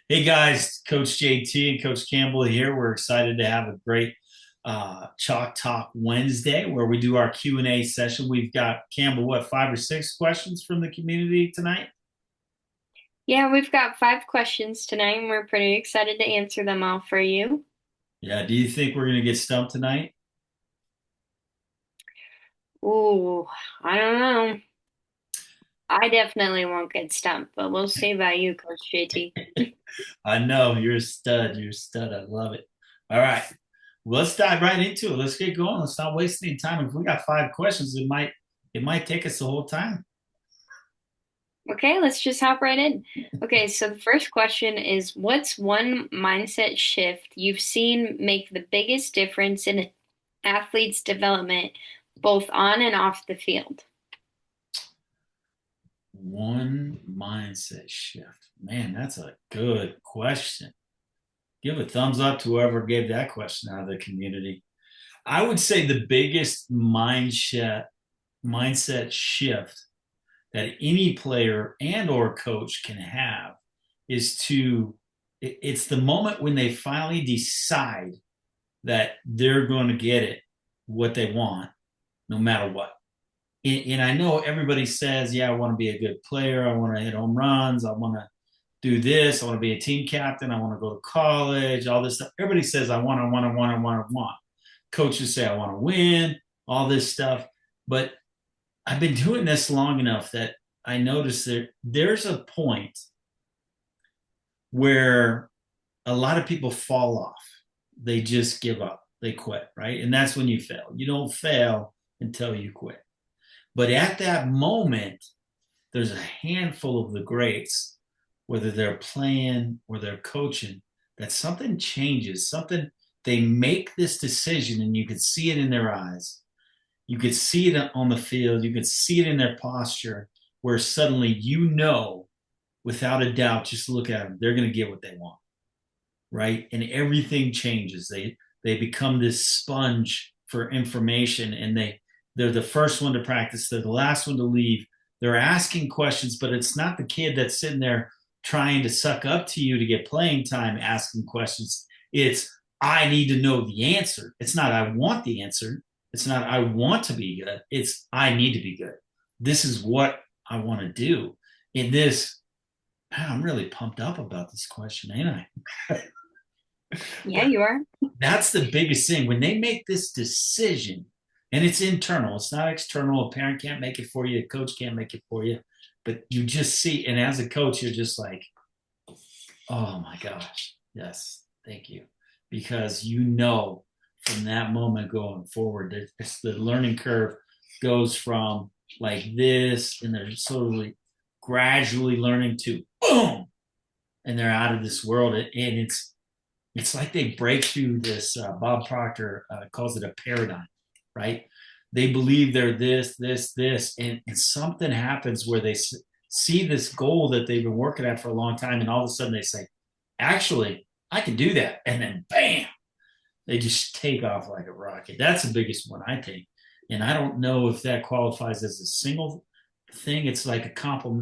Hey guys, Coach JT and Coach Campbell here. We're excited to have a great Chalk Talk Wednesday where we do our Q&A session. We've got Campbell, what, 5 or 6 questions from the community tonight? Yeah, we've got 5 questions tonight, and we're pretty excited to answer them all for you. Yeah, do you think we're going to get stumped tonight? Ooh, I don't know. I definitely won't get stumped, but we'll see about you, Coach JT. I know, you're a stud. You're a stud. I love it. All right, well, let's dive right into it. Let's get going. Let's not waste any time. If we got 5 questions, it might take us the whole time. Okay, let's just hop right in. Okay, so the first question is, what's one mindset shift you've seen make the biggest difference in an athlete's development, both on and off the field? One mindset shift. Man, that's a good question. Give a thumbs up to whoever gave that question out of the community. I would say the biggest mindset shift that any player and or coach can have is it's the moment when they finally decide that they're going to get it what they want no matter what. And I know everybody says, yeah, I want to be a good player, I want to hit home runs, I want to do this. I want to be a team captain. I want to go to college, all this stuff. Everybody says, I want. Coaches say, I want to win, all this stuff. But I've been doing this long enough that I noticed that there's a point where a lot of people fall off. They just give up, they quit, right? And that's when you fail. You don't fail until you quit. But at that moment, there's a handful of the greats, whether they're playing or they're coaching, that something changes, something they make this decision, and you could see it in their eyes. You could see it on the field. You could see it in their posture, where suddenly without a doubt, just look at them, they're going to get what they want, right? And everything changes. They become this sponge for information, and they're the first one to practice. They're the last one to leave. They're asking questions, but it's not the kid that's sitting there trying to suck up to you to get playing time asking questions. It's I need to know the answer. It's not I want the answer. It's not I want to be good. It's I need to be good. This is what I want to do. In this, man, I'm really pumped up about this question, ain't I? Yeah, But you are. that's the biggest thing when they make this decision, and it's internal, it's not external. A parent can't make it for you, a coach can't make it for you, but you just see, and as a coach you're just like, oh my gosh, yes, thank you, because from that moment going forward it's the learning curve goes from like this, and they're slowly gradually learning to boom, and they're out of this world, and it's like they break through this. Bob Proctor calls it a paradigm, right? They believe they're this, and something happens where they see this goal that they've been working at for a long time, and all of a sudden they say, actually, I can do that. And then bam, they just take off like a rocket. That's the biggest one, I think. And I don't know if that qualifies as a single thing. It's like a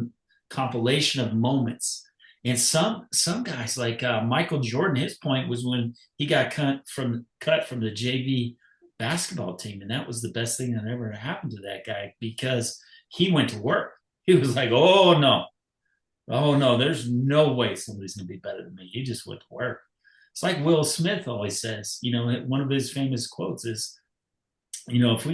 compilation of moments. And some guys like Michael Jordan, his point was when he got cut from the JV basketball team, and that was the best thing that ever happened to that guy because he went to work. He was like, oh no, there's no way somebody's gonna be better than me. He just went to work. It's like Will Smith always says. One of his famous quotes is, if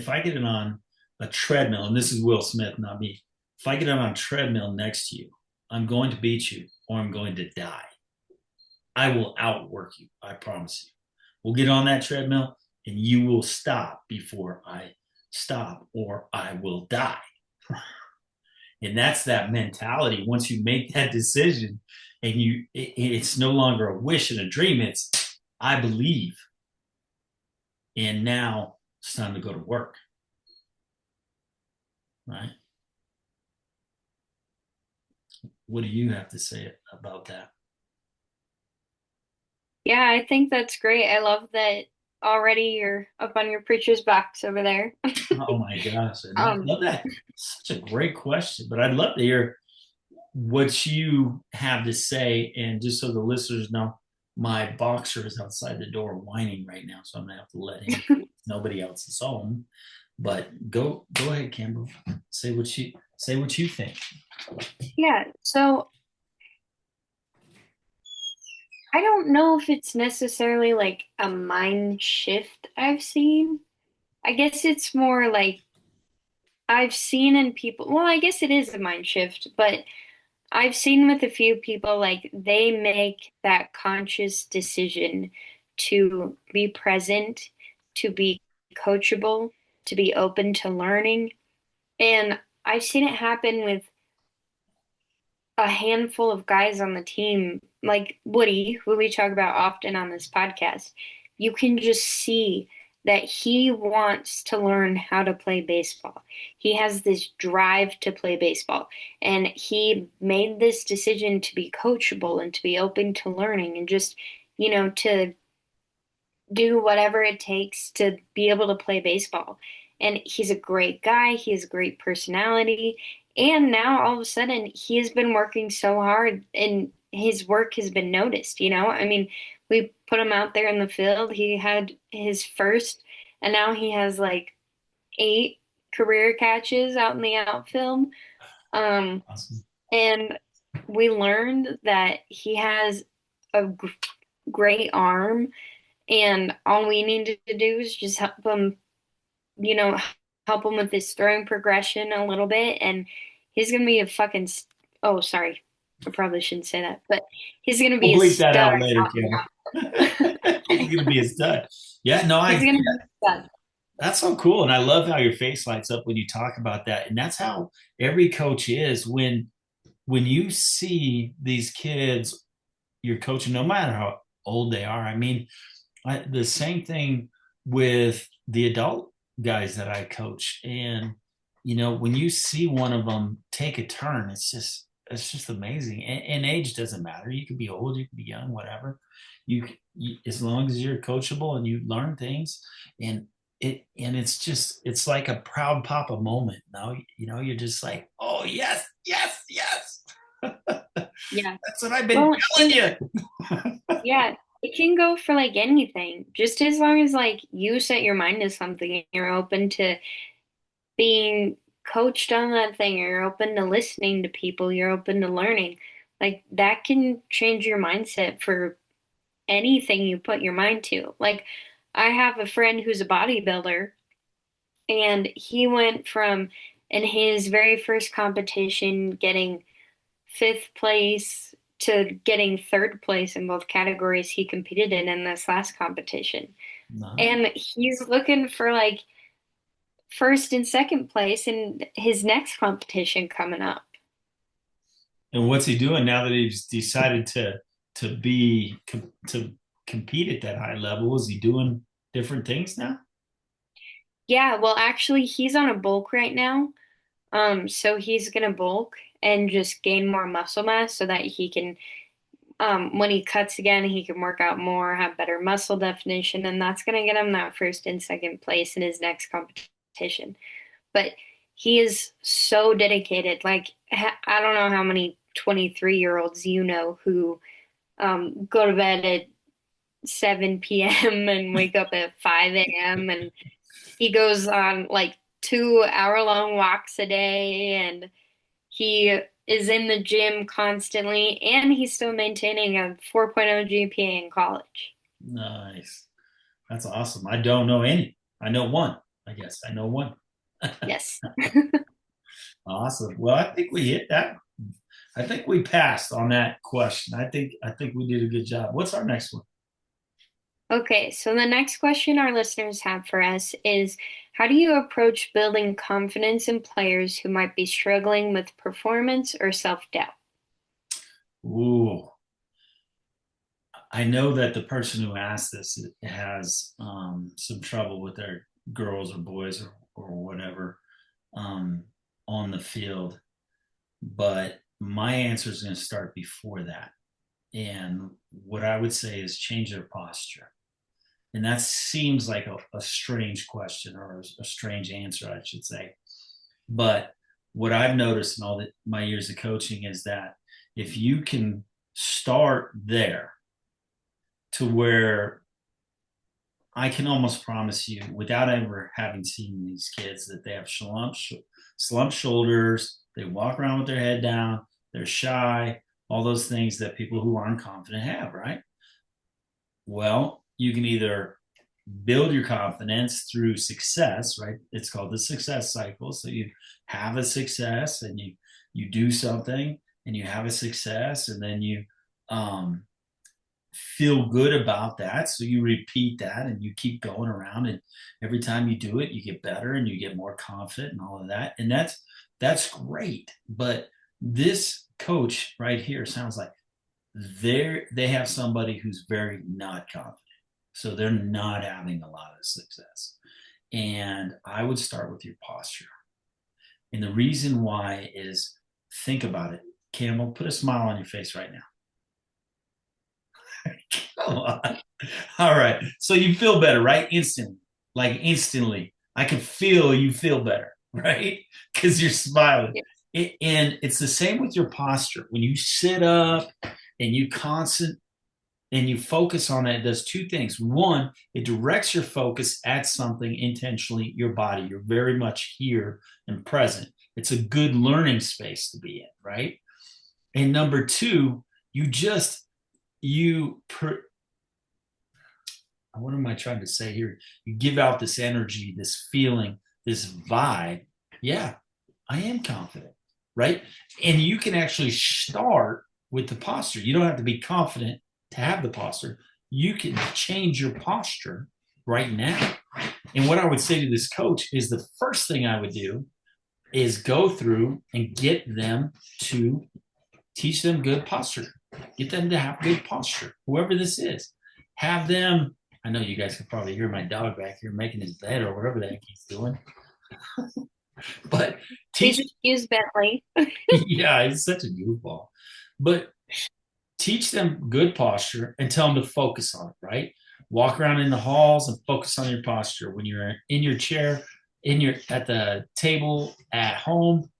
I get it on a treadmill, and this is Will Smith, not me. If I get it on a treadmill next to you, I'm going to beat you or I'm going to die. I will outwork you. I promise you. We'll get on that treadmill and you will stop before I stop or I will die. And that's that mentality. Once you make that decision and it's no longer a wish and a dream, it's I believe. And now it's time to go to work. Right? What do you have to say about that? Yeah, I think that's great. I love that already you're up on your preacher's box over there. Oh my gosh, I Um, love that. Such a great question, but I'd love to hear. what you have to say. And just so the listeners know, my boxer is outside the door whining right now, so I'm gonna have to let him. Nobody else is home. But go ahead, Campbell. Say what you think. Yeah, so I don't know if it's necessarily like a mind shift I've seen. I guess it's more like I've seen in people, well, I guess it is a mind shift, but I've seen with a few people like they make that conscious decision to be present, to be coachable, to be open to learning. And I've seen it happen with a handful of guys on the team, like Woody, who we talk about often on this podcast. You can just see that he wants to learn how to play baseball. He has this drive to play baseball, and he made this decision to be coachable and to be open to learning and just, to do whatever it takes to be able to play baseball. And he's a great guy. He has a great personality. And now all of a sudden he has been working so hard and his work has been noticed. I mean, we put him out there in the field. He had his first, and now he has like 8 career catches out in the outfield. Um, Awesome. and we learned that he has a great arm and all we needed to do is just you know, help him with his throwing progression a little bit. And he's going to be a fucking, oh, sorry. I probably shouldn't say that, but he's going to We'll be a bleep that stud out later, out in Campbell. the He's outfield. gonna be a stud. Yeah, no, He's I going to be a stud. that's so cool. And I love how your face lights up when you talk about that. And that's how every coach is when you see these kids you're coaching, no matter how old they are. I mean, the same thing with the adult guys that I coach. And when you see one of them take a turn, it's just amazing. And age doesn't matter. You could be old, you could be young, whatever. You as long as you're coachable and you learn things, and it's like a proud papa moment. Now you're just like, oh yes, yes, yes. Yeah. That's what I've been Well, telling and you. yeah, it can go for like anything. Just as long as like you set your mind to something and you're open to being coached on that thing, or you're open to listening to people, you're open to learning. Like that can change your mindset for anything you put your mind to. Like I have a friend who's a bodybuilder and he went from in his very first competition getting 5th place to getting 3rd place in both categories he competed in this last competition. Nice. And he's looking for like 1st and 2nd place in his next competition coming up. And what's he doing now that he's decided to be to compete at that high level? Is he doing different things now? Yeah, well, actually, he's on a bulk right now. So he's gonna bulk and just gain more muscle mass so that he can, when he cuts again, he can work out more, have better muscle definition, and that's gonna get him that 1st and 2nd place in his next competition. But he is so dedicated. Like, I don't know how many 23-year-olds who go to bed at 7 p.m. and wake up at 5 a.m. and he goes on like 2 hour-long walks a day and he is in the gym constantly and he's still maintaining a 4.0 GPA in college. Nice. That's awesome. I don't know any. I know one. I guess I know one. Yes. Awesome. Well, I think we hit that. I think we passed on that question. I think we did a good job. What's our next one? Okay, so the next question our listeners have for us is how do you approach building confidence in players who might be struggling with performance or self-doubt? Ooh, I know that the person who asked this has some trouble with their girls or boys or whatever um, on the field. But my answer is going to start before that. And what I would say is change their posture. And that seems like a strange question or a strange answer, I should say. But what I've noticed in my years of coaching is that if you can start there to where I can almost promise you, without ever having seen these kids, that they have slumped shoulders, they walk around with their head down, they're shy, all those things that people who aren't confident have, right? Well, you can either build your confidence through success, right? It's called the success cycle. So you have a success and you do something and you have a success and then you um, feel good about that. So you repeat that and you keep going around and every time you do it, you get better and you get more confident and all of that. And that's great. But this coach right here sounds like they have somebody who's very not confident. So they're not having a lot of success. And I would start with your posture. And the reason why is think about it. Cambell, put a smile on your face right now. Come on. All right. So you feel better, right? Instantly. Like instantly. I can feel you feel better, right? Because you're smiling. And it's the same with your posture. When you sit up and you focus on it, it does two things. One, it directs your focus at something intentionally, your body. You're very much here and present. It's a good learning space to be in, right? And number two, you just, you, what am I trying to say here? You give out this energy, this feeling, this vibe. Yeah, I am confident, right? And you can actually start with the posture. You don't have to be confident to have the posture. You can change your posture right now. And what I would say to this coach is the first thing I would do is go through and get them to teach them good posture. Get them to have good posture, whoever this is. Have them, I know you guys can probably hear my dog back here making his bed or whatever the heck he's doing, but Please teach, excuse Bentley. yeah, he's such a goofball. But teach them good posture and tell them to focus on it, right? Walk around in the halls and focus on your posture. When you're in your chair, at the table at home,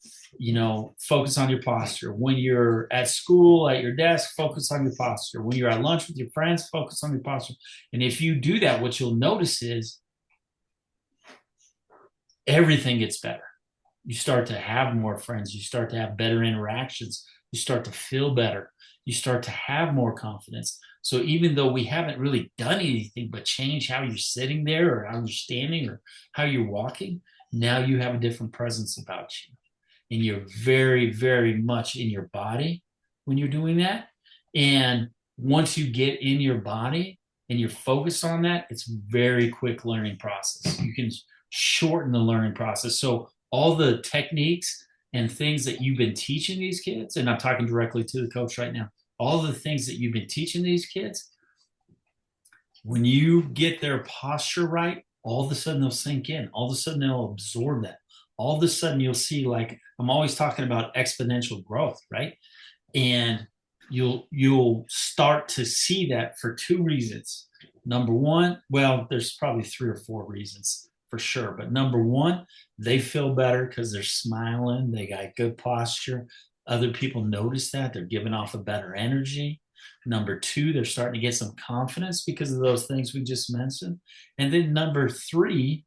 focus on your posture. When you're at school, at your desk, focus on your posture. When you're at lunch with your friends, focus on your posture. And if you do that, what you'll notice is everything gets better. You start to have more friends, you start to have better interactions, you start to feel better, you start to have more confidence. So even though we haven't really done anything but change how you're sitting there or how you're standing or how you're walking, now you have a different presence about you. And you're very, very much in your body when you're doing that. And once you get in your body and you're focused on that, it's a very quick learning process. You can shorten the learning process. So all the techniques and things that you've been teaching these kids, and I'm talking directly to the coach right now, all the things that you've been teaching these kids, when you get their posture right, all of a sudden they'll sink in. All of a sudden they'll absorb that. All of a sudden you'll see, like I'm always talking about exponential growth, right? And you'll start to see that for two reasons. Number one, well, there's probably three or four reasons for sure. But number one, they feel better because they're smiling, they got good posture. Other people notice that they're giving off a better energy. Number two, they're starting to get some confidence because of those things we just mentioned. And then number three,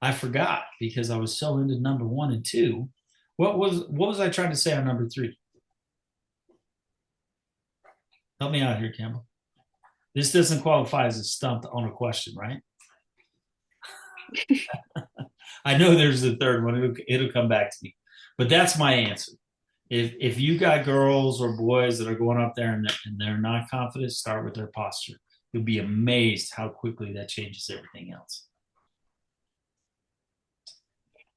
I forgot because I was so into number one and two. What was I trying to say on number three? Help me out here, Campbell. This doesn't qualify as a stump on a question, right? I know there's the third one. It'll come back to me. But that's my answer. If you got girls or boys that are going up there and they're not confident, start with their posture. You'll be amazed how quickly that changes everything else.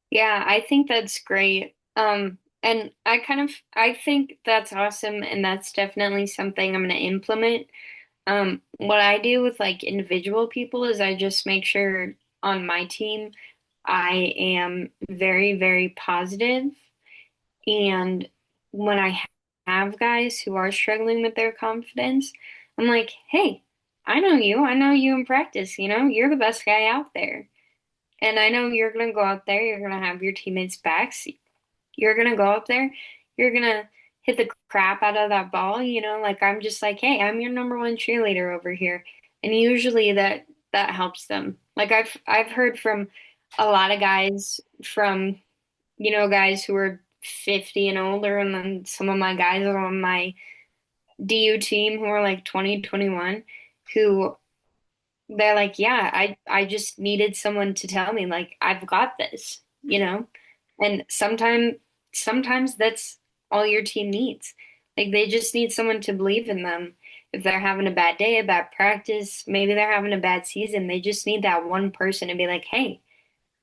Yeah, I think that's great. And I think that's awesome, and that's definitely something I'm going to implement. What I do with like individual people is I just make sure on my team I am very, very positive. And when I have guys who are struggling with their confidence, I'm like, hey, I know you. I know you in practice. You're the best guy out there. And I know you're going to go out there, you're going to have your teammates' backs. You're gonna go up there, you're gonna hit the crap out of that ball, like I'm just like, hey, I'm your number one cheerleader over here. And usually that helps them. Like I've heard from a lot of guys from, guys who are 50 and older, and then some of my guys are on my DU team who are like 20, 21, who they're like, yeah, I just needed someone to tell me like I've got this. And sometimes that's all your team needs. Like they just need someone to believe in them. If they're having a bad day, a bad practice, maybe they're having a bad season, they just need that one person to be like, "Hey,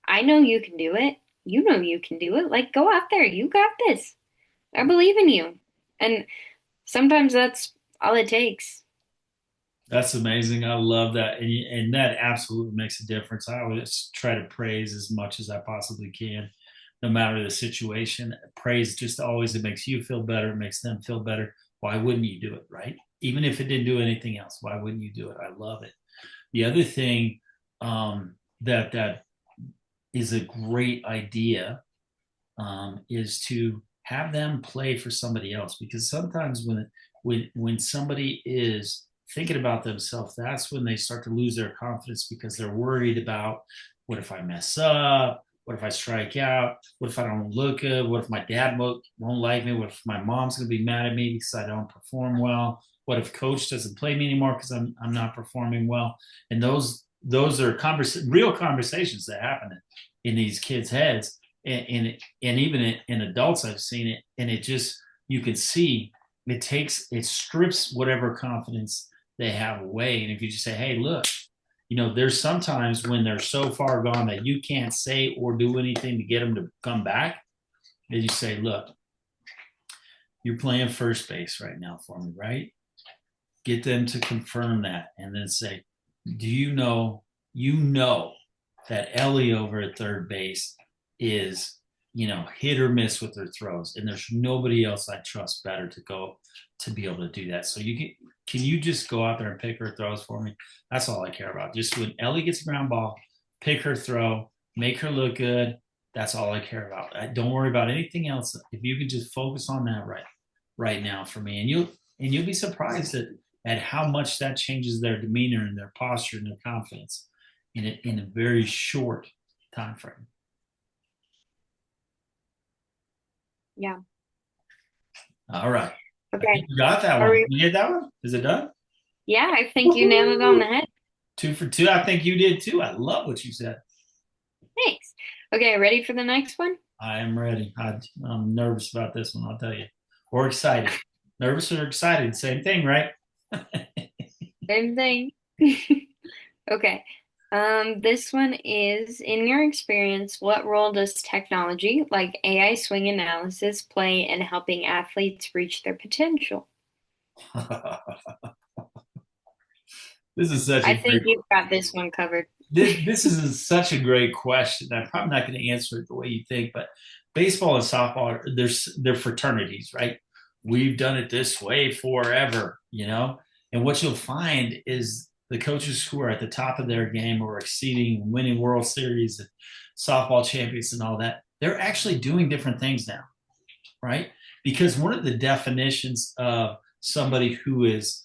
I know you can do it. You know you can do it. Like go out there. You got this. I believe in you." And sometimes that's all it takes. That's amazing. I love that. And that absolutely makes a difference. I always try to praise as much as I possibly can, no matter the situation. Praise just always, it makes you feel better, it makes them feel better. Why wouldn't you do it, right? Even if it didn't do anything else, why wouldn't you do it? I love it. The other thing that is a great idea is to have them play for somebody else, because sometimes when somebody is thinking about themselves, that's when they start to lose their confidence, because they're worried about, what if I mess up, what if I strike out, what if I don't look good, what if my dad won't like me, what if my mom's going to be mad at me because I don't perform well, what if coach doesn't play me anymore because I'm not performing well. And those are real conversations that happen in these kids' heads, and even in adults I've seen it, and it just, you can see it strips whatever confidence they have away. And if you just say, hey, look, there's sometimes when they're so far gone that you can't say or do anything to get them to come back, and you say, look, you're playing first base right now for me, right? Get them to confirm that, and then say, do you know that Ellie over at third base is, hit or miss with their throws, and there's nobody else I trust better to go to be able to do that. So can you just go out there and pick her throws for me? That's all I care about. Just when Ellie gets a ground ball, pick her throw, make her look good. That's all I care about. Don't worry about anything else. If you can just focus on that right now for me, and you'll be surprised at how much that changes their demeanor and their posture and their confidence in a very short time frame. Yeah. All right. I think Okay. you got that Are one. we? You get that one? Is it done? Yeah, I think you nailed it on Woo-hoo! the head. 2 for 2. I think you did too. I love what you said. Thanks. Okay, ready for the next one? I am ready. I'm nervous about this one, I'll tell you. Or excited. Nervous or excited, same thing, right? Same thing. Okay. This one is, in your experience, what role does technology like AI swing analysis play in helping athletes reach their potential? This is such a I think great you've got this one covered. this is such a great question. I'm probably not going to answer it the way you think, but baseball and softball, they're fraternities, right? We've done it this way forever. And what you'll find is the coaches who are at the top of their game or exceeding, winning World Series and softball champions and all that, they're actually doing different things now, right? Because one of the definitions of somebody who is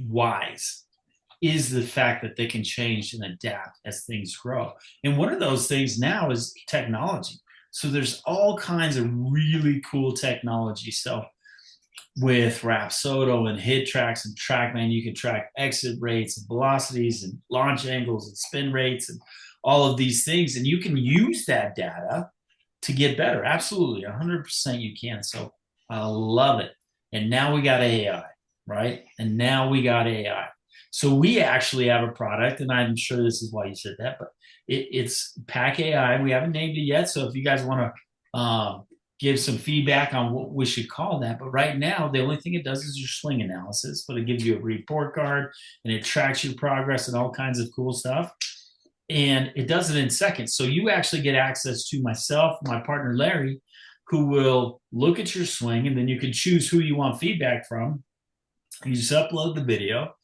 wise is the fact that they can change and adapt as things grow. And one of those things now is technology. So there's all kinds of really cool technology. So with Rapsodo and hit tracks and TrackMan, you can track exit rates and velocities and launch angles and spin rates and all of these things. And you can use that data to get better. Absolutely, 100% you can. So I love it. And now we got AI, right? And now we got AI. So we actually have a product, and I'm sure this is why you said that, but it's Pack AI. We haven't named it yet. So if you guys want to give some feedback on what we should call that. But right now, the only thing it does is your swing analysis, but it gives you a report card and it tracks your progress and all kinds of cool stuff. And it does it in seconds. So you actually get access to myself, my partner Larry, who will look at your swing, and then you can choose who you want feedback from. You just upload the video,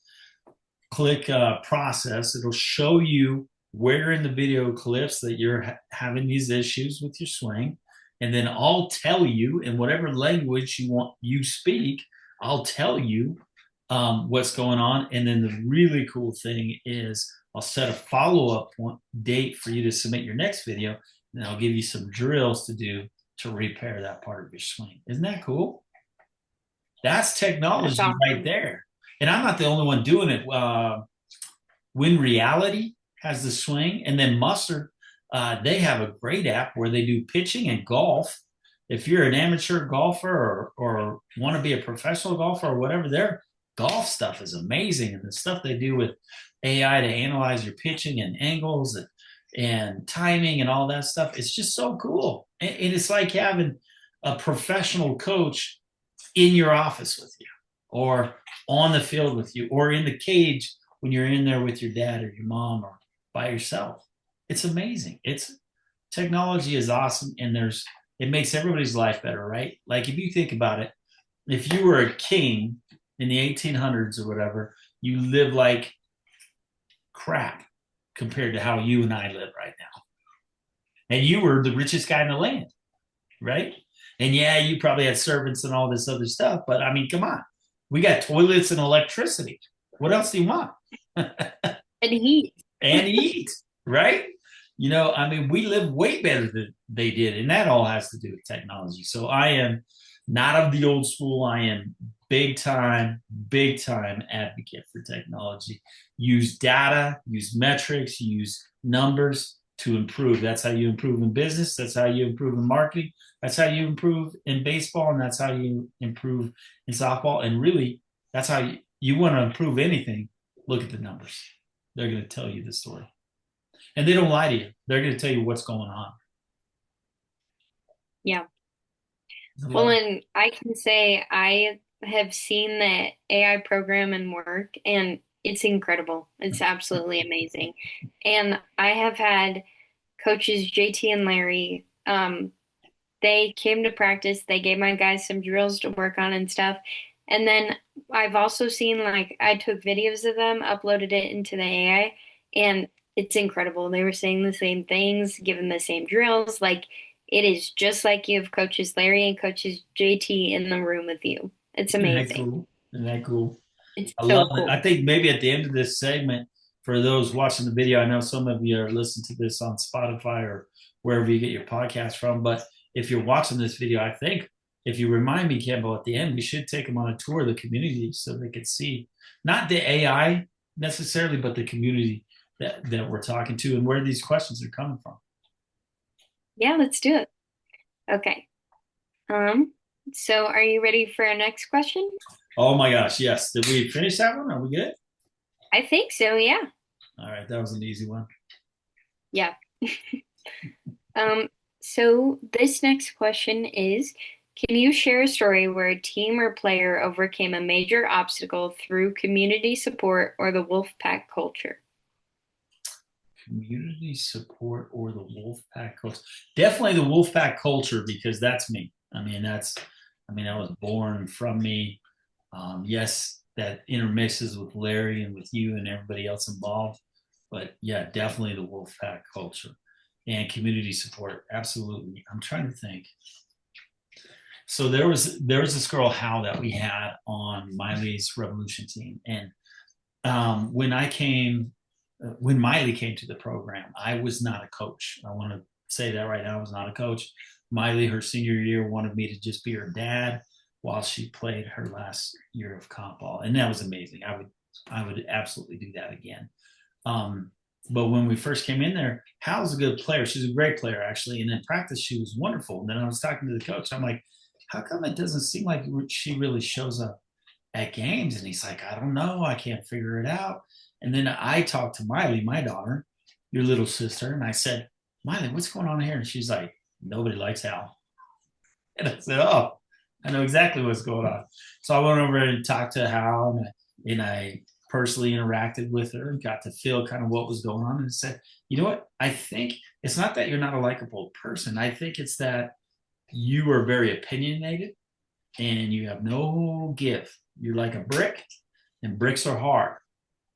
click process. It'll show you where in the video clips that you're having these issues with your swing. and then I'll tell you in whatever language you speak. I'll tell you what's going on, and then the really cool thing is I'll set a follow-up date for you to submit your next video, and I'll give you some drills to do to repair that part of your swing. Isn't that cool? That's That's technology right awesome. there. And I'm not the only one doing it. When Reality has the swing, and then Mustard, they have a great app where they do pitching and golf. If you're an amateur golfer or want to be a professional golfer or whatever, their golf stuff is amazing. And the stuff they do with AI to analyze your pitching and angles and timing and all that stuff, it's just so cool. And it's like having a professional coach in your office with you or on the field with you or in the cage when you're in there with your dad or your mom or by yourself. It's amazing. It's technology is awesome, and it makes everybody's life better, right? Like if you think about it, if you were a king in the 1800s or whatever, you live like crap compared to how you and I live right now. And you were the richest guy in the land, right? And yeah, you probably had servants and all this other stuff, but I mean, come on. We got toilets and electricity. What else do you want? And heat. And eat, right? I mean, we live way better than they did, and that all has to do with technology. So I am not of the old school. I am big time advocate for technology. Use data, use metrics, use numbers to improve. That's how you improve in business. That's how you improve in marketing. That's how you improve in baseball, and that's how you improve in softball. And really, that's how you want to improve anything. Look at the numbers. They're going to tell you the story. And they don't lie to you. They're going to tell you what's going on. Yeah. Well, Yeah. and I can say I have seen the AI program and work, and it's incredible. It's absolutely amazing. And I have had coaches JT and Larry. They came to practice. They gave my guys some drills to work on and stuff. And then I've also seen like I took videos of them, uploaded it into the AI, and it's incredible. They were saying the same things, given the same drills. Like it is just like you have coaches Larry and coaches JT in the room with you. It's Isn't that amazing. cool? Isn't that cool? It's I so love it. I cool. think maybe at the end of this segment, for those watching the video, I know some of you are listening to this on Spotify or wherever you get your podcast from. But if you're watching this video, I think if you remind me, Campbell, at the end, we should take them on a tour of the community so they could see not the AI necessarily, but the community that we're talking to and where these questions are coming from. Yeah, let's do it. Okay. Um, so are you ready for our next question? Oh my gosh, yes. Did we finish that one? Are we good? I think so, yeah. All right, that was an easy one. Yeah. Um, so this next question is, can you share a story where a team or player overcame a major obstacle through community support or the Wolfpack culture? Community support or the Wolfpack culture? Definitely the Wolfpack culture because that's me. I was born from me. Yes, that intermixes with Larry and with you and everybody else involved. But yeah, definitely the Wolfpack culture and community support. Absolutely. I'm trying to think. So there was this girl Hal that we had on Miley's Revolution team, and when Miley came to the program, I was not a coach. I want to say that right now. I was not a coach. Miley, her senior year, wanted me to just be her dad while she played her last year of comp ball, and that was amazing. I would absolutely do that again. But when we first came in there, Hal's a good player. She's a great player, actually. And in practice, she was wonderful. And then I was talking to the coach. I'm like, how come it doesn't seem like she really shows up at games? And he's like, I don't know. I can't figure it out. And then I talked to Miley, my daughter, your little sister, and I said, Miley, what's going on here? And she's like, nobody likes Hal. And I said, oh, I know exactly what's going on. So I went over and talked to Hal, and I personally interacted with her and got to feel kind of what was going on and said, you know what? I think it's not that you're not a likable person. I think it's that you are very opinionated and you have no give. You're like a brick, and bricks are hard.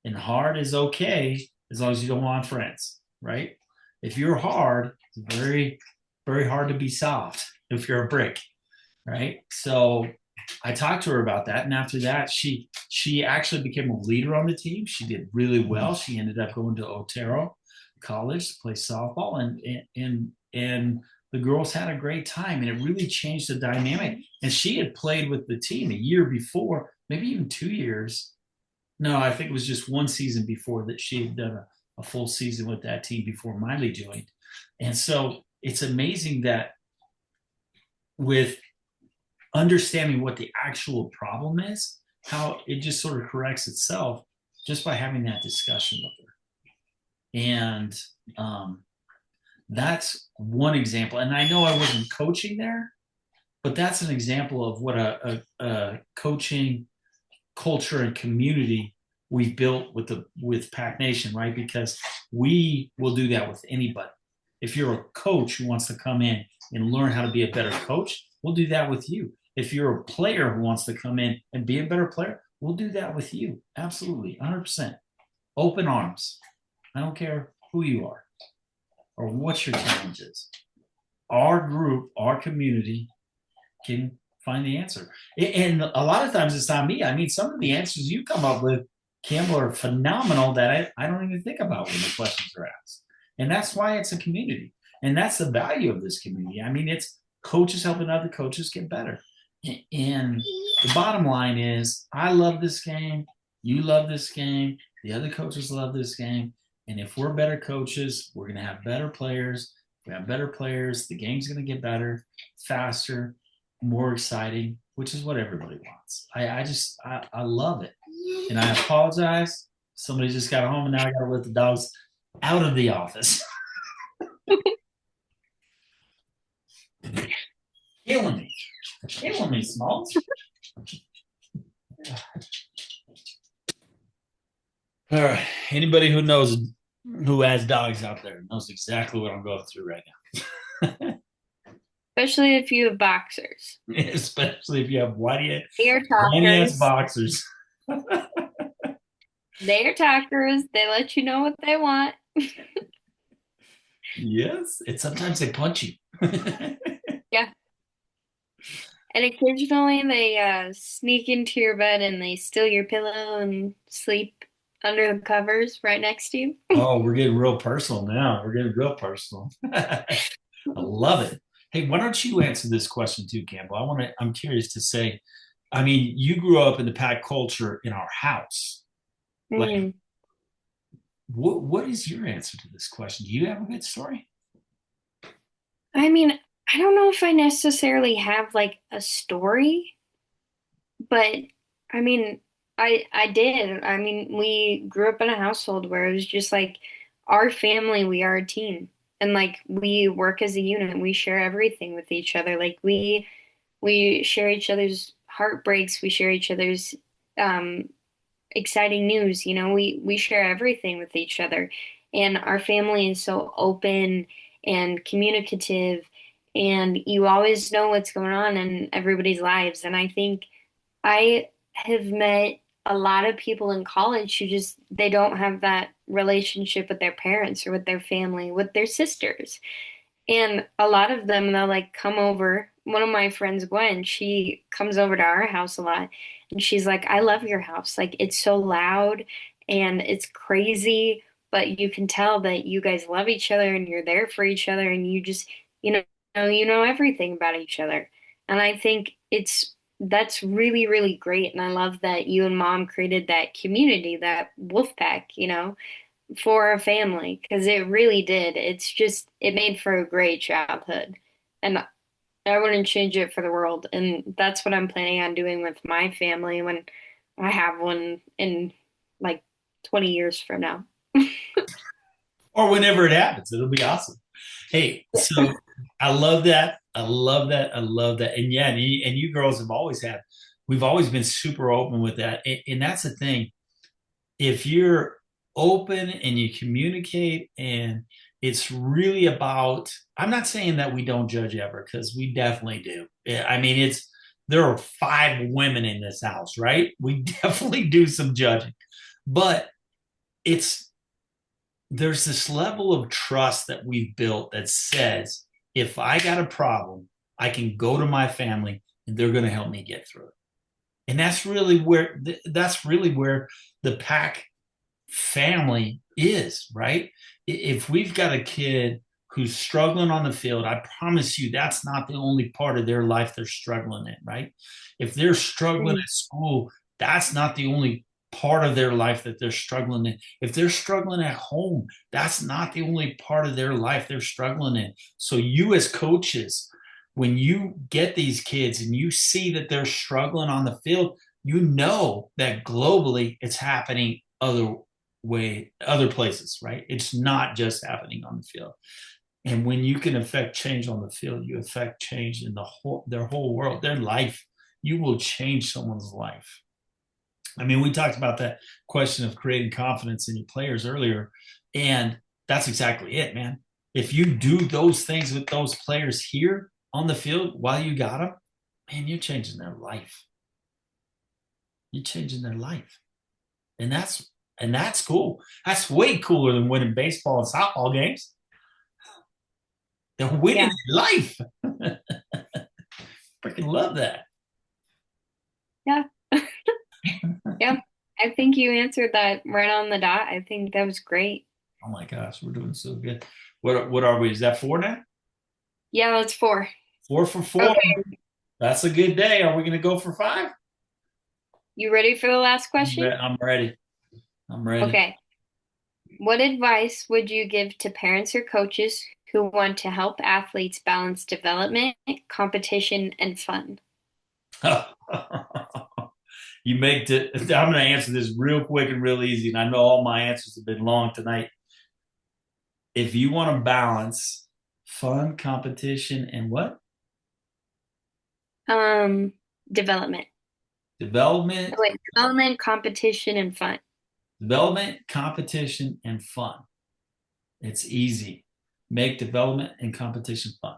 And hard is okay as long as you don't want friends, right? If you're hard, it's very very hard to be soft if you're a brick, right? So I talked to her about that, and after that, she actually became a leader on the team. She did really well. She ended up going to Otero College to play softball, and the girls had a great time, and it really changed the dynamic. And she had played with the team a year before, maybe even 2 years. No, I think it was just one season before that she had done a full season with that team before Miley joined. And so it's amazing that with understanding what the actual problem is, how it just sort of corrects itself just by having that discussion with her. And um, that's one example. And I know I wasn't coaching there, but that's an example of what a coaching culture and community we've built with Pack Nation, right? Because we will do that with anybody. If you're a coach who wants to come in and learn how to be a better coach, we'll do that with you. If you're a player who wants to come in and be a better player, we'll do that with you. Absolutely, 100%. Open arms. I don't care who you are or what your challenge is. Our group, our community can find the answer. And a lot of times it's not me. I mean, some of the answers you come up with, Cambell, are phenomenal that I don't even think about when the questions are asked. And that's why it's a community. And that's the value of this community. I mean, it's coaches helping other coaches get better. And the bottom line is, I love this game. You love this game. The other coaches love this game. And if we're better coaches, we're going to have better players. If we have better players, the game's going to get better, faster, more exciting, which is what everybody wants. I love it. And I apologize. Somebody just got home and now I got to let the dogs out of the office. Killing me. Killing me, Smalls. All right. Anybody who has dogs out there knows exactly what I'm going through right now. Especially if you have boxers. Especially if you have whitey They are ass talkers. boxers. They are talkers. They let you know what they want. Yes. And sometimes they punch you. Yeah. And occasionally they sneak into your bed and they steal your pillow and sleep under the covers right next to you. Oh, we're getting real personal now. We're getting real personal. I love it. Hey, why don't you answer this question too, Cambell? I'm curious to say, I mean, you grew up in the pack culture in our house. Like, Mm. what is your answer to this question? Do you have a good story? I mean, I don't know if I necessarily have like a story, but I mean, I did. I mean, we grew up in a household where it was just like our family, we are a team. And like we work as a unit. We share everything with each other. Like we share each other's heartbreaks, we share each other's um exciting news. We share everything with each other. And our family is so open and communicative, and you always know what's going on in everybody's lives. And I think I have met a lot of people in college who just they don't have that relationship with their parents or with their family, with their sisters. And a lot of them, they'll like come over. One of my friends, Gwen, she comes over to our house a lot. And she's like, I love your house. Like, it's so loud and it's crazy, but you can tell that you guys love each other and you're there for each other and you just, you know everything about each other. And I think that's really, really great. And I love that you and mom created that community, that Wolfpack, for a family because it really did. It made for a great childhood. And I wouldn't change it for the world. And that's what I'm planning on doing with my family when I have one in like 20 years from now. Or whenever it happens, it'll be awesome. Hey, so I love that. I love that. I love that. And yeah, and you girls we've always been super open with that. And that's the thing. If you're open and you communicate, and it's really about, I'm not saying that we don't judge ever, because we definitely do. Yeah, I mean, there are 5 women in this house, right? We definitely do some judging, but it's, there's this level of trust that we've built that says if I got a problem, I can go to my family and they're going to help me get through it. And that's really where the pack family is, right? If we've got a kid who's struggling on the field, I promise you that's not the only part of their life they're struggling in, right? If they're struggling Mhm. at school, that's not the only part of their life that they're struggling in. If they're struggling at home, that's not the only part of their life they're struggling in. So, you as coaches, when you get these kids and you see that they're struggling on the field, you know that globally it's happening other places, right? It's not just happening on the field. And when you can affect change on the field, you affect change in their whole world, their life. You will change someone's life. I mean, we talked about that question of creating confidence in your players earlier, and that's exactly it, man. If you do those things with those players here on the field while you got them, man, you're changing their life. You're changing their life, and that's cool. That's way cooler than winning baseball and softball games. They're winning Yeah. in life. Freaking love that. Yeah. Yeah. I think you answered that right on the dot. I think that was great. Oh my gosh, we're doing so good. What are we? Is that four now? Yeah, that's four. Four for four. Okay. That's a good day. Are we going to go for five? You ready for the last question? I'm ready. I'm ready. Okay. What advice would you give to parents or coaches who want to help athletes balance development, competition, and fun? You make it. I'm going to answer this real quick and real easy. And I know all my answers have been long tonight. If you want to balance fun, competition, and what? Um, Development. Oh, Development, wait, development, competition, and fun. development, competition, and fun. It's easy. Make development and competition fun.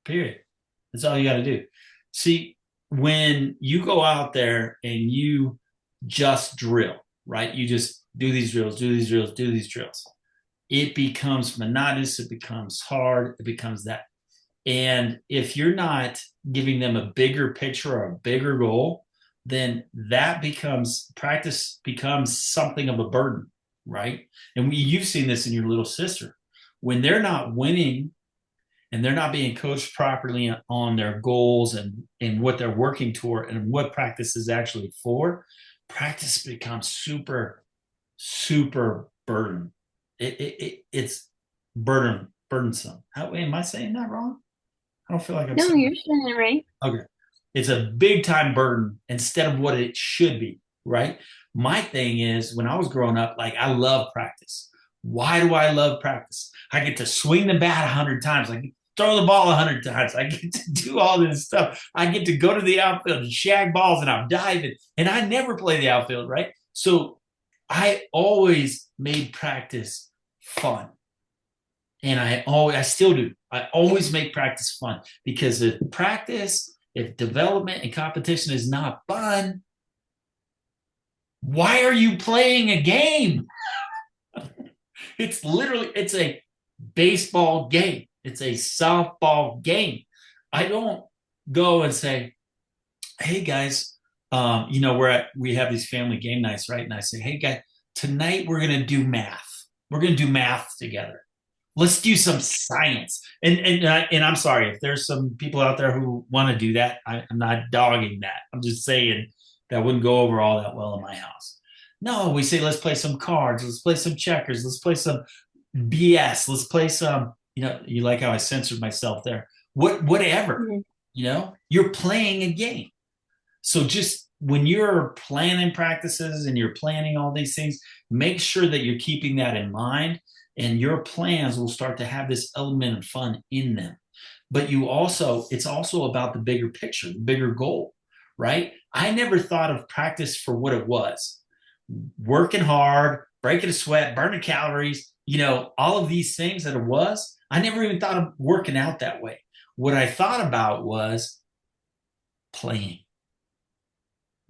Period. That's all you got to do. See, when you go out there and you just drill, right? You just do these drills, do these drills, do these drills. It becomes monotonous. It becomes hard. It becomes that. And if you're not giving them a bigger picture or a bigger goal, then that becomes practice becomes something of a burden, right? And you've seen this in your little sister. When they're not winning and they're not being coached properly on their goals and what they're working toward and what practice is actually for, practice becomes super burden. It's burdensome. How am I saying that wrong? I don't feel like I'm No, saying you're saying it right. that. Okay. It's a big time burden instead of what it should be, right? My thing is when I was growing up, like I love practice. Why do I love practice? I get to swing the bat 100 times. I get to throw the ball 100 times. I get to do all this stuff. I get to go to the outfield and shag balls and I'm diving. And I never play the outfield, right? So I always made practice fun. And I still do. I always make practice fun because if development and competition is not fun, why are you playing a game? It's a baseball game. It's a softball game. I don't go and say, "Hey guys, we have these family game nights, right?" And I say, "Hey guys, tonight we're gonna do math. We're gonna do math together. Let's do some science." And I'm sorry if there's some people out there who want to do that. I'm not dogging that. I'm just saying that wouldn't go over all that well in my house. No, we say let's play some cards, let's play some checkers, let's play some BS, let's play some. You like how I censored myself there. Whatever. Mhm. You're playing a game. So just when you're planning practices and you're planning all these things, make sure that you're keeping that in mind and your plans will start to have this element of fun in them. But it's also about the bigger picture, the bigger goal, right? I never thought of practice for what it was working hard, breaking a sweat, burning calories, all of these things that it was. I never even thought of working out that way. What I thought about was playing,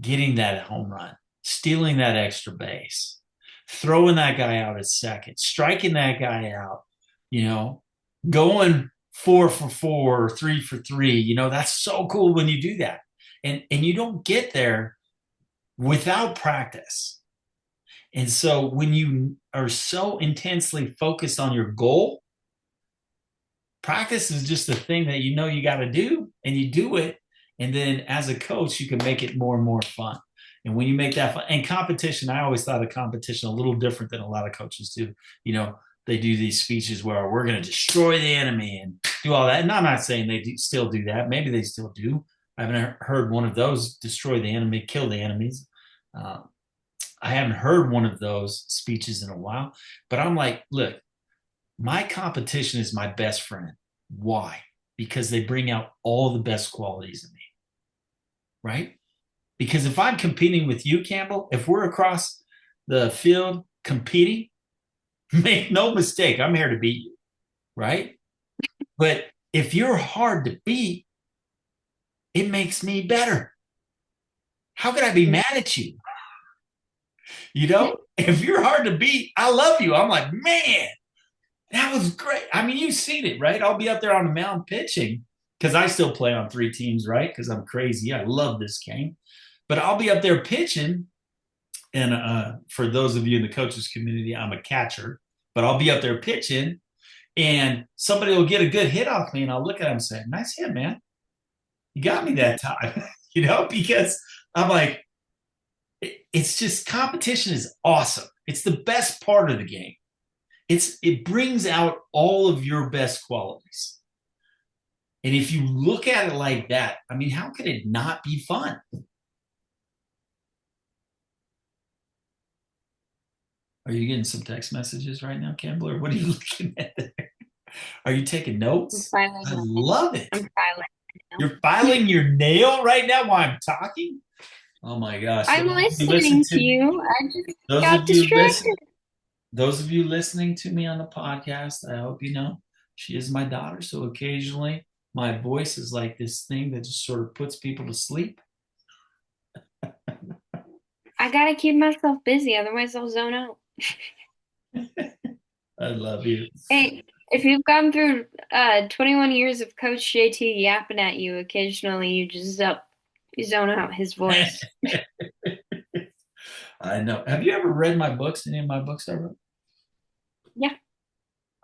getting that home run, stealing that extra base, throwing that guy out at second, striking that guy out, you know. going 4 for 4, 3 for 3. That's so cool when you do that. And you don't get there without practice. And so when you are so intensely focused on your goal, practice is just a thing that you got to do and you do it. And then as a coach, you can make it more and more fun. And when you make that fun, and competition, I always thought of competition a little different than a lot of coaches do. They do these speeches where we're going to destroy the enemy and do all that. And I'm not saying they still do that. Maybe they still do. I haven't heard one of those destroy the enemy, kill the enemies. Uh, I haven't heard one of those speeches in a while. But I'm like, look, my competition is my best friend. Why? Because they bring out all the best qualities in me, right? Because if I'm competing with you, Cambell, if we're across the field competing, make no mistake, I'm here to beat you, right? But if you're hard to beat, it makes me better. How could I be mad at you? If you're hard to beat, I love you. I'm like, man, that was great. I mean, you've seen it, right? I'll be up there on the mound pitching because I still play on 3 teams, right? Because I'm crazy. I love this game. But I'll be up there pitching. And for those of you in the coaches community, I'm a catcher, but I'll be up there pitching and somebody will get a good hit off me and I'll look at them and say, nice hit, man. You got me that time, because I'm like, it's just competition is awesome. It's the best part of the game. It brings out all of your best qualities. And if you look at it like that, I mean, how could it not be fun? Are you getting some text messages right now, Cambell, or what are you looking at there? Are you taking I'm notes? filing I my love it. I'm filing now. You're filing your nail right now while I'm talking? Oh my gosh. I'm Those of you listen listening to to me, you. I just those of got you listen, distracted. those of you listening to me on the podcast, I hope you know she is my daughter. So occasionally my voice is like this thing that just sort of puts people to sleep. I gotta keep myself busy, otherwise I'll zone out. I love you. Hey, if you've gone through 21 years of Coach JT yapping at you, occasionally you zone out his voice. I know. Have you ever read my books? Any of my books I wrote? Yeah,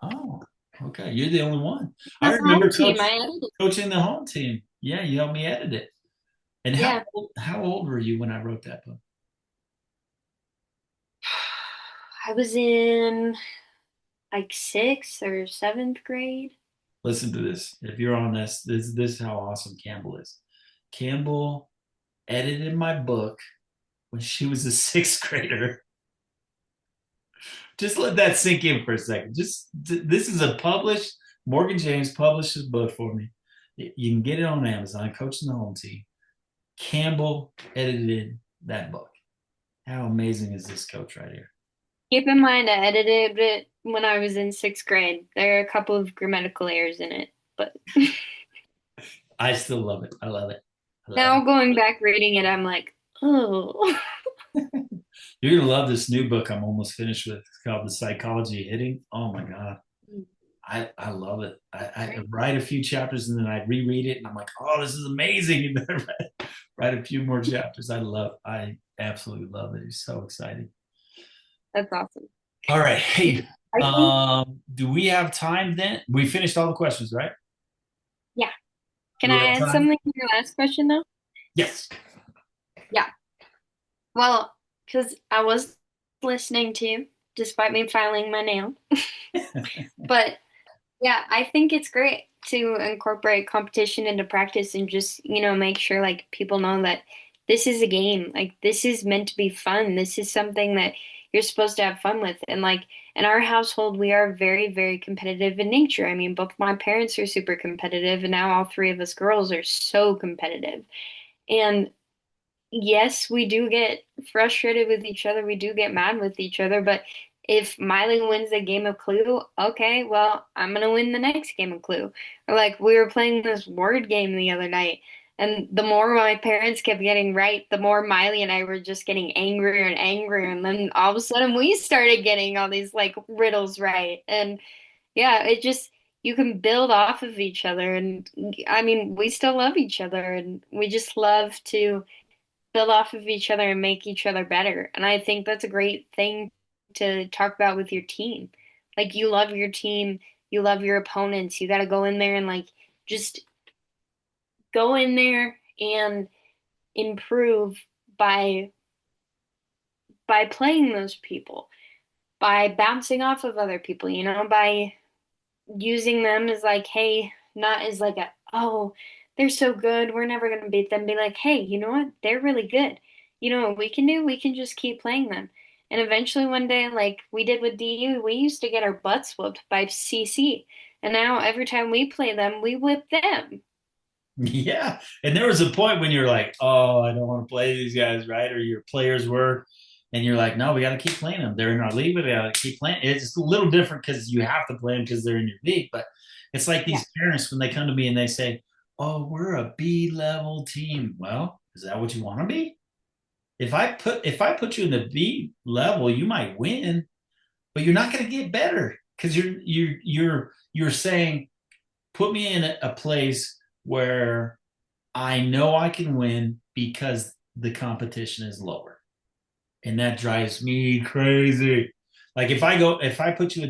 Oh, okay. You're the only one. I the home remember team. I edited. coaching the home team. Yeah, you helped me edit it. And Yeah, how old were you when I wrote that book? I was in like sixth or seventh grade. Listen to this. If you're on this is how awesome Cambell is. Cambell edited my book when she was a sixth grader. Just let that sink in for a second. This is a published Morgan James published his book for me. You can get it on Amazon. Coaching the Home Team. Cambell edited that book. How amazing is this coach right here? Keep in mind, I edited it when I was in sixth grade. There are a couple of grammatical errors in it, but I still love it. I love it. I love now it. going back reading it, I'm like, oh. You're gonna love this new book I'm almost finished with. It's called The Psychology of Hitting. Oh my God. I love it. I write a few chapters and then I reread it and I'm like, oh, this is amazing. And then write a few more chapters. I absolutely love it. It's so exciting. That's awesome. All right. Hey, I think, do we have time then? We finished all the questions, right? yeah. Can Do we I have add time? something to your last question though? Yes. Yeah. Well, because I was listening to you, despite me filing my nail. But yeah, I think it's great to incorporate competition into practice and just, make sure like people know that this is a game. Like this is meant to be fun. This is something that you're supposed to have fun with. And like in our household, we are very, very competitive in nature. I mean, both my parents are super competitive, and now all three of us girls are so competitive. And yes, we do get frustrated with each other. We do get mad with each other. But if Miley wins the game of Clue, okay, well, I'm gonna win the next game of Clue. Or like we were playing this word game the other night, and the more my parents kept getting right, the more Miley and I were just getting angrier and angrier. And then all of a sudden we started getting all these like riddles right. And yeah, it just you can build off of each other. And I mean, we still love each other and we just love to build off of each other and make each other better. And I think that's a great thing to talk about with your team. Like you love your team, you love your opponents. You got to go in there and like just go in there and improve by playing those people, by bouncing off of other people, by using them as like, hey, not as like a, oh, they're so good, we're never gonna beat them. Be like, hey, you know what? They're really good. You know what we can do? We can just keep playing them. And eventually one day, like we did with DU, we used to get our butts whooped by CC. And now every time we play them, we whip them. Yeah. And there was a point when you're like, oh, I don't want to play these guys, right? Or your players were, and you're like, no, we got to keep playing them. They're in our league, but we got to keep playing. It's a little different because you have to play them because they're in your league. But it's like Yeah. these parents when they come to me and they say, oh, we're a B level team. Well, is that what you want to be? If I put you in the B level, you might win, but you're not going to get better because you're saying put me in a place where I know I can win because the competition is lower. And that drives me crazy. Like if I put you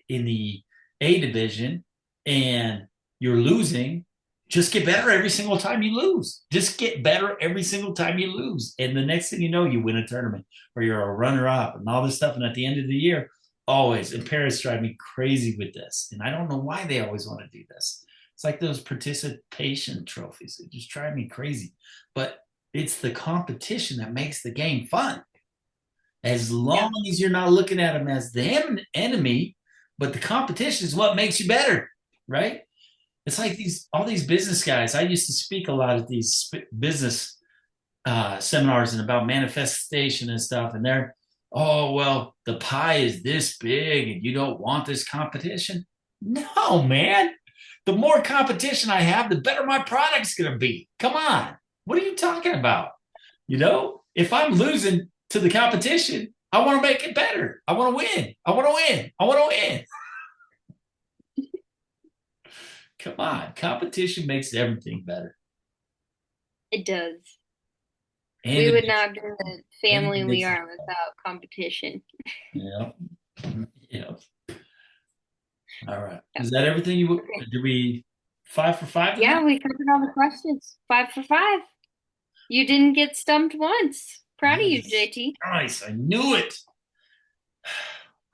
in the A division and you're losing, just get better every single time you lose. Just get better every single time you lose. And the next thing you know, you win a tournament or you're a runner up and all this stuff. And at the end of the year, always, and parents drive me crazy with this. And I don't know why they always want to do this. It's like those participation trophies. They just drive me crazy. But it's the competition that makes the game fun. As Yeah. long as you're not looking at them as the enemy, but the competition is what makes you better, right? It's like these all these business guys. I used to speak a lot at these business seminars and about manifestation and stuff, and they're, oh well, the pie is this big, and you don't want this competition. No, man. The more competition I have, the better my product's going to be. Come on, what are you talking about? If I'm losing to the competition, I want to make it better. I want to win. I want to win. I want to win. Come on, competition makes everything better. It does. And We it would makes not be the and family it we makes it are without competition. yeah. Yeah. All right. Yeah. Is that everything you Okay. did we 5 for 5 tonight? Yeah, we covered all the questions. 5 for 5. You didn't get stumped once. Proud of you, Nice. JT. Nice. I knew it.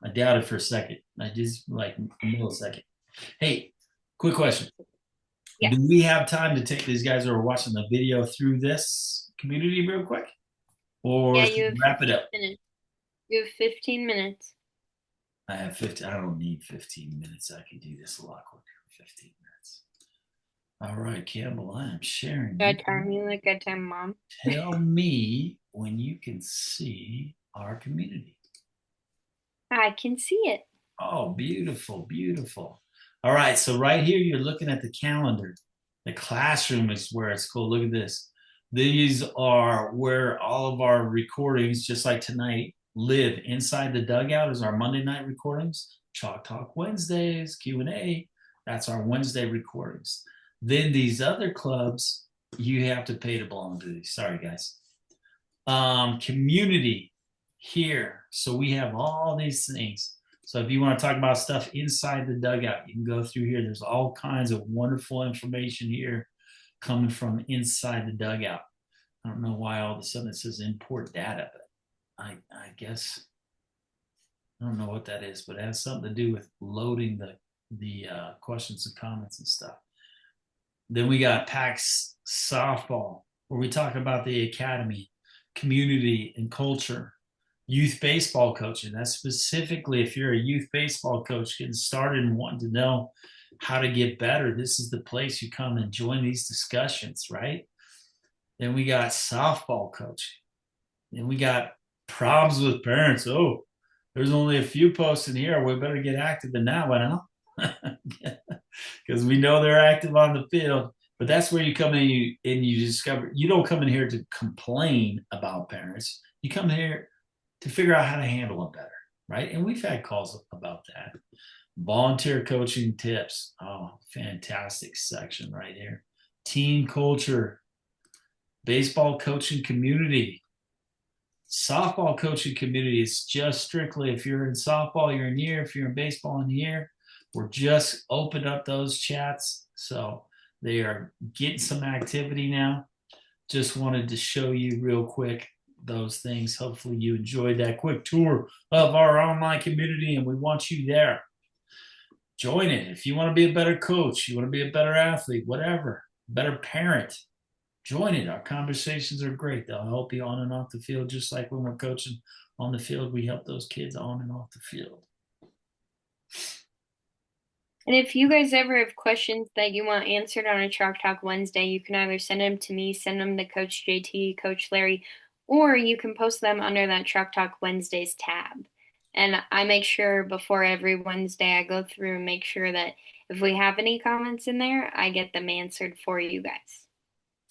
I doubted for a second. I just like a millisecond. Hey, quick question. Yes. Do we have time to take these guys who are watching the video through this community real quick? Or Yeah, should you we have wrap it 15 up? minutes. You have 15 minutes. I have 15. I don't need 15 minutes. I can do this a lot quicker. 15 minutes. All right, Campbell, I am sharing Do I you. time you like I time mom? Tell me when you can see our community. I can see it. Oh, beautiful, beautiful. All right, so right here, you're looking at the calendar. The classroom is where it's cool. Look at this. These are where all of our recordings, just like tonight, live. Inside the dugout is our Monday night recordings. Chalk Talk Wednesdays, Q&A. That's our Wednesday recordings. Then these other clubs, you have to pay to belong to these. Sorry, guys. Community here. So we have all these things. So if you want to talk about stuff inside the dugout, you can go through here. There's all kinds of wonderful information here coming from inside the dugout. I don't know why all of a sudden it says import data, but I guess I don't know what that is, but it has something to do with loading the questions and comments and stuff. Then we got PAX softball, where we talk about the academy, community and culture, youth baseball coaching. That's specifically if you're a youth baseball coach getting started and wanting to know how to get better. This is the place you come and join these discussions, right? Then we got softball coaching. Then we got problems with parents. Oh, there's only a few posts in here. We better get active in that one, huh? Because we know they're active on the field. But that's where you come in and you discover you don't come in here to complain about parents. You come here to figure out how to handle them better, right? And we've had calls about that. Volunteer coaching tips. Oh, fantastic section right here. Team culture, baseball coaching community, softball coaching community. Is just strictly if you're in softball, you're in here. If you're in baseball, in here. We're just opened up those chats. So they are getting some activity now. Just wanted to show you real quick those things. Hopefully, you enjoyed that quick tour of our online community, and we want you there. Join it. If you want to be a better coach, you want to be a better athlete, whatever, better parent, join it. Our conversations are great. They'll help you on and off the field, just like when we're coaching on the field, we help those kids on and off the field. And if you guys ever have questions that you want answered on a Chalk Talk Wednesday, you can either send them to me, send them to Coach JT, Coach Larry, or you can post them under that Chalk Talk Wednesdays tab. And I make sure before every Wednesday I go through and make sure that if we have any comments in there, I get them answered for you guys.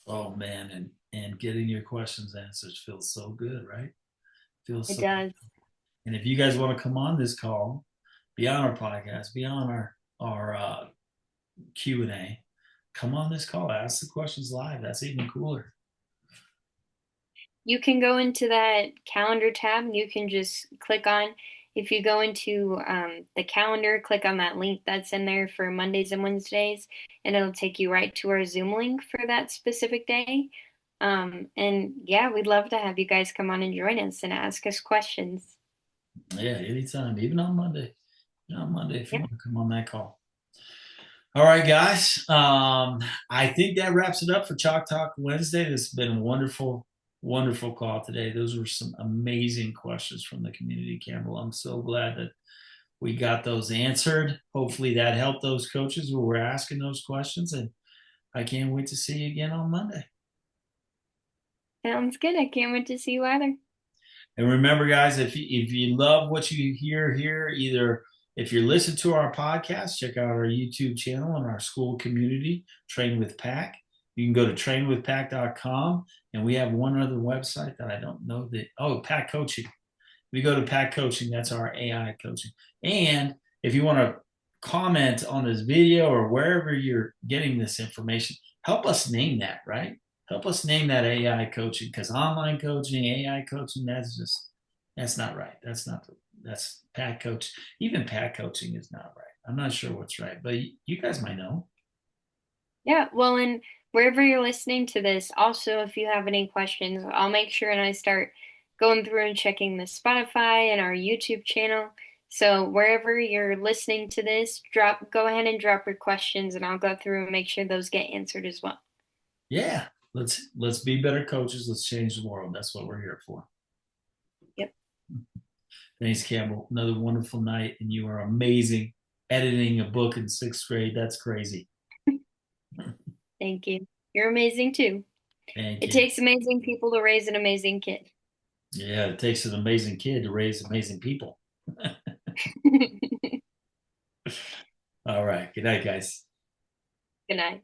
Oh man, and getting your questions answered feels so good, right? Feels It so. does. And if you guys want to come on this call, be on our podcast, be on our Q&A, come on this call, ask the questions live. That's even cooler. You can go into that calendar tab and you can just click on, if you go into the calendar, click on that link that's in there for Mondays and Wednesdays, and it'll take you right to our Zoom link for that specific day. And yeah, we'd love to have you guys come on and join us and ask us questions. Yeah, anytime, even on Monday. On Monday, if you Yeah, want to come on that call. All right, guys. I think that wraps it up for Chalk Talk Wednesday. This has been a wonderful, wonderful call today. Those were some amazing questions from the community, Cambell. I'm so glad that we got those answered. Hopefully that helped those coaches who were asking those questions. And I can't wait to see you again on Monday. sounds good. I can't wait to see you either. And remember, guys, if you love what you hear here, either if you're listening to our podcast, check out our YouTube channel and our school community, Train with Pack. You can go to trainwithpack.com, and we have one other website that I don't know that. Oh, Pack Coaching. We go to Pack Coaching. That's our AI coaching. And if you want to comment on this video or wherever you're getting this information, help us name that, right? Help us name that AI coaching, because online coaching, AI coaching, that's not right. That's Pack Coach. Even Pack Coaching is not right. I'm not sure what's right, but you guys might know. Yeah, well, and wherever you're listening to this, also, if you have any questions, I'll make sure and I start going through and checking the Spotify and our YouTube channel. So wherever you're listening to this, go ahead and drop your questions, and I'll go through and make sure those get answered as well. Yeah, let's be better coaches. Let's change the world. That's what we're here for. Yep. Thanks, Cambell. Another wonderful night, and you are amazing. Editing a book in sixth grade, that's crazy. Thank you. You're amazing too. Thank It you. takes amazing people to raise an amazing kid. Yeah, it takes an amazing kid to raise amazing people. All right. Good night, guys. Good night.